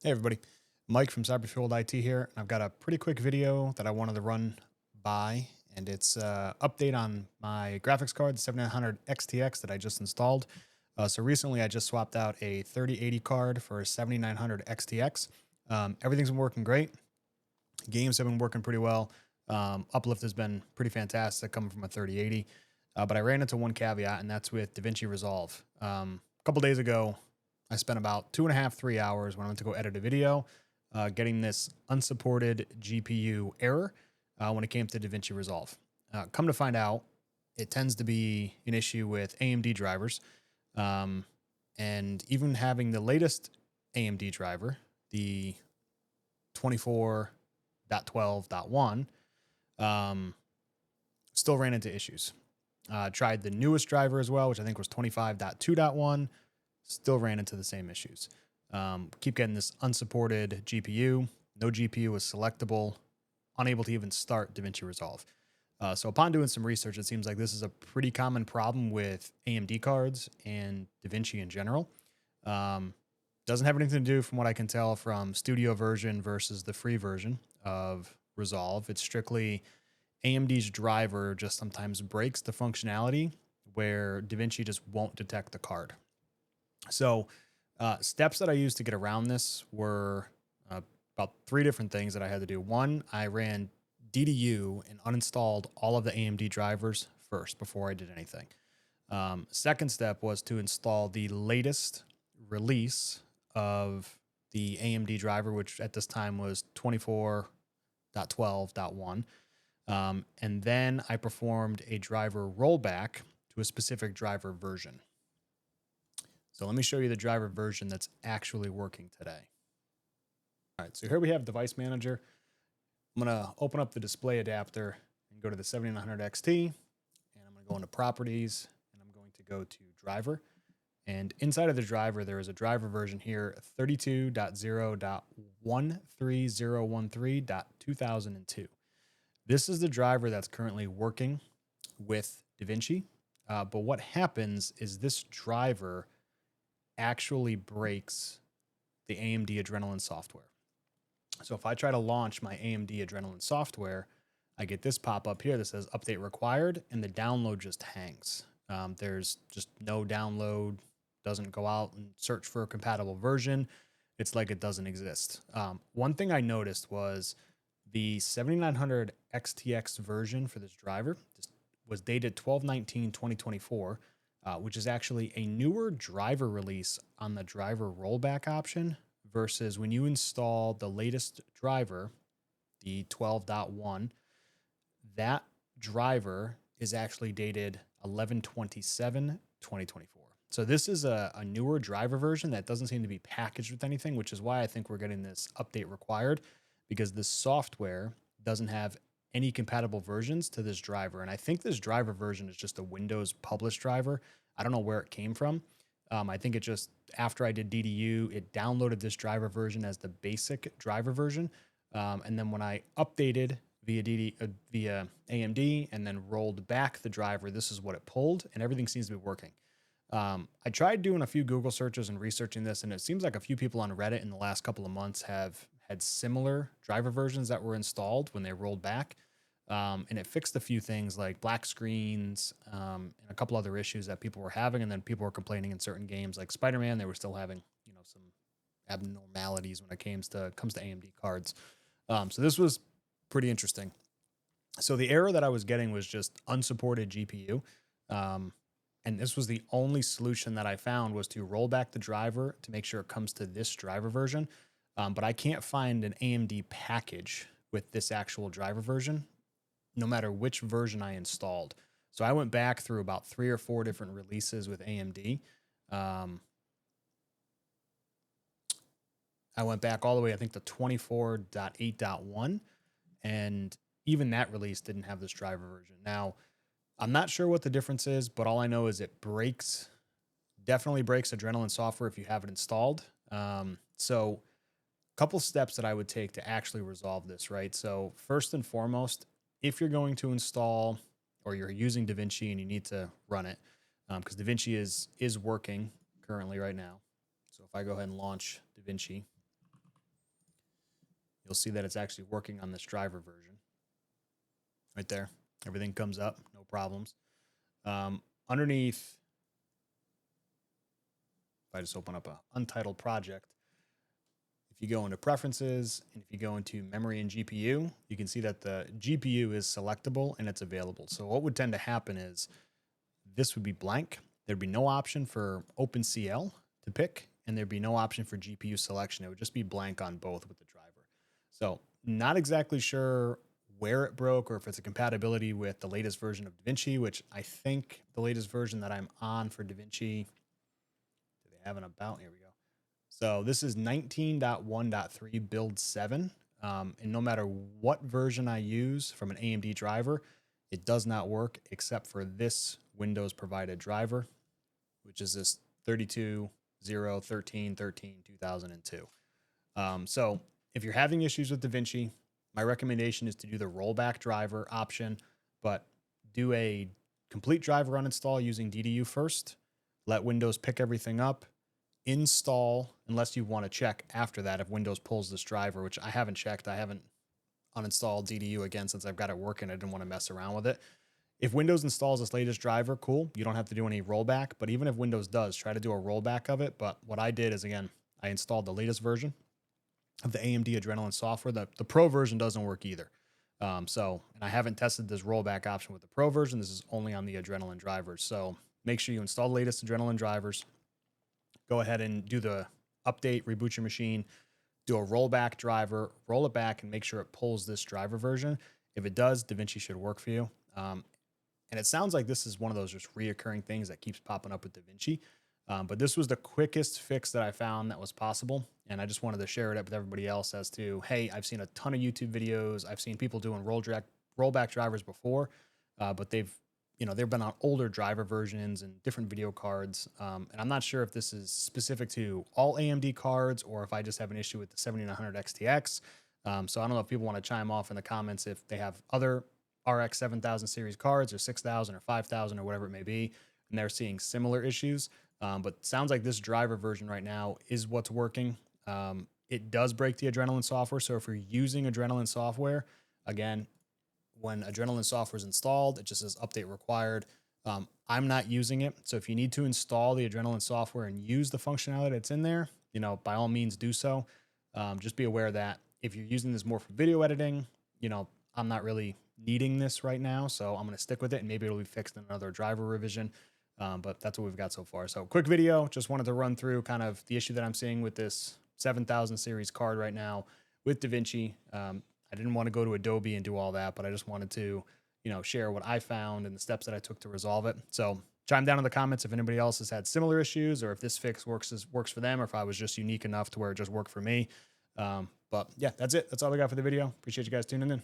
Hey everybody, Mike from Cyberfueled IT here, and I've got a pretty quick video that I wanted to run by, and it's update on my graphics card, the 7900 XTX that I just installed. So recently I just swapped out a 3080 card for a 7900 XTX. Everything's been working great. Games have been working pretty well. Uplift has been pretty fantastic coming from a 3080. But I ran into one caveat, and that's with Davinci Resolve. A couple days ago, I spent about 2.5, 3 hours when I went to go edit a video, getting this unsupported GPU error when it came to Davinci Resolve. Come to find out, it tends to be an issue with AMD drivers. And even having the latest AMD driver, the 24.12.1, still ran into issues. Tried the newest driver as well, which I think was 25.2.1, still ran into the same issues. Keep getting this unsupported GPU. No GPU was selectable, unable to even start Davinci Resolve. So upon doing some research, it seems like this is a pretty common problem with AMD cards and Davinci in general. Doesn't have anything to do, from what I can tell, from studio version versus the free version of Resolve. It's strictly AMD's driver just sometimes breaks the functionality where Davinci just won't detect the card. So steps that I used to get around this were about 3 different things that I had to do. One, I ran DDU and uninstalled all of the AMD drivers first before I did anything. Second step was to install the latest release of the AMD driver, which at this time was 24.12.1. And then I performed a driver rollback to a specific driver version. So let me show you the driver version that's actually working today. All right, so here we have Device Manager. I'm going to open up the display adapter and go to the 7900 XT, and I'm going to go into Properties, and I'm going to go to Driver. And inside of the driver, there is a driver version here, 32.0.13013.2002. This is the driver that's currently working with Davinci. But what happens is this driver actually breaks the AMD Adrenalin software. So if I try to launch my AMD Adrenalin software, I get this pop up here that says update required, and the download just hangs. There's just no download, doesn't go out and search for a compatible version. It's like it doesn't exist. One thing I noticed was the 7900 XTX version for this driver was dated 12/19/2024, which is actually a newer driver release on the driver rollback option versus when you install the latest driver, the 12.1, that driver is actually dated 11/27/2024. So this is a newer driver version that doesn't seem to be packaged with anything, which is why I think we're getting this update required, because this software doesn't have any compatible versions to this driver. And I think this driver version is just a Windows published driver. I don't know where it came from. I think it just, after I did DDU, it downloaded this driver version as the basic driver version. And then when I updated via AMD and then rolled back the driver, this is what it pulled, and everything seems to be working. I tried doing a few Google searches and researching this, and it seems like a few people on Reddit in the last couple of months have had similar driver versions that were installed when they rolled back. And it fixed a few things like black screens, and a couple other issues that people were having. And then people were complaining in certain games like Spider-Man, they were still having, some abnormalities when it comes to AMD cards. So this was pretty interesting. So the error that I was getting was just unsupported GPU. And this was the only solution that I found, was to roll back the driver to make sure it comes to this driver version. But I can't find an AMD package with this actual driver version, no matter which version I installed. So I went back through about 3 or 4 different releases with AMD. I went back all the way, I think, to 24.8.1, and even that release didn't have this driver version. Now, I'm not sure what the difference is, but all I know is it definitely breaks Adrenalin software if you have it installed. So a couple steps that I would take to actually resolve this, right? So first and foremost, if you're going to install, or you're using Davinci and you need to run it, because Davinci is working currently right now. So if I go ahead and launch Davinci, you'll see that it's actually working on this driver version. Right there. Everything comes up, no problems. Underneath, if I just open up a untitled project, if you go into preferences and if you go into memory and GPU, you can see that the GPU is selectable and it's available. So what would tend to happen is this would be blank. There'd be no option for OpenCL to pick, and there'd be no option for GPU selection. It would just be blank on both with the driver. So not exactly sure where it broke or if it's a compatibility with the latest version of Davinci, which I think the latest version that I'm on for Davinci, do they have an about? Here we go. So this is 19.1.3 build 7. And no matter what version I use from an AMD driver, it does not work except for this Windows provided driver, which is this 32.0.13.13.2002. So if you're having issues with Davinci, my recommendation is to do the rollback driver option, but do a complete driver uninstall using DDU first. Let Windows pick everything up. Install, unless you want to check after that if Windows pulls this driver, which I haven't checked. I haven't uninstalled DDU again since I've got it working. I didn't want to mess around with it. If Windows installs this latest driver, cool. You don't have to do any rollback, but even if Windows does, try to do a rollback of it. But what I did is, again, I installed the latest version of the AMD Adrenalin software. The Pro version doesn't work either. And I haven't tested this rollback option with the Pro version. This is only on the Adrenalin drivers. So make sure you install the latest Adrenalin drivers. Go ahead and do the update, reboot your machine, do a rollback driver, roll it back, and make sure it pulls this driver version. If it does, Davinci should work for you. And it sounds like this is one of those just reoccurring things that keeps popping up with Davinci. But this was the quickest fix that I found that was possible. And I just wanted to share it up with everybody else as to, hey, I've seen a ton of YouTube videos. I've seen people doing rollback drivers before, but they've been on older driver versions and different video cards. And I'm not sure if this is specific to all AMD cards or if I just have an issue with the 7900 XTX. So I don't know if people want to chime off in the comments if they have other RX 7000 series cards or 6000 or 5000 or whatever it may be, and they're seeing similar issues. But sounds like this driver version right now is what's working. It does break the Adrenalin software. So if you're using Adrenalin software, again, when Adrenalin software is installed, it just says update required. I'm not using it. So if you need to install the Adrenalin software and use the functionality that's in there, by all means do so. Just be aware that if you're using this more for video editing, I'm not really needing this right now. So I'm going to stick with it and maybe it'll be fixed in another driver revision. But that's what we've got so far. So quick video, just wanted to run through kind of the issue that I'm seeing with this 7000 series card right now with Davinci. I didn't want to go to Adobe and do all that, but I just wanted to, share what I found and the steps that I took to resolve it. So chime down in the comments if anybody else has had similar issues or if this fix works for them or if I was just unique enough to where it just worked for me. But yeah, that's it. That's all we got for the video. Appreciate you guys tuning in.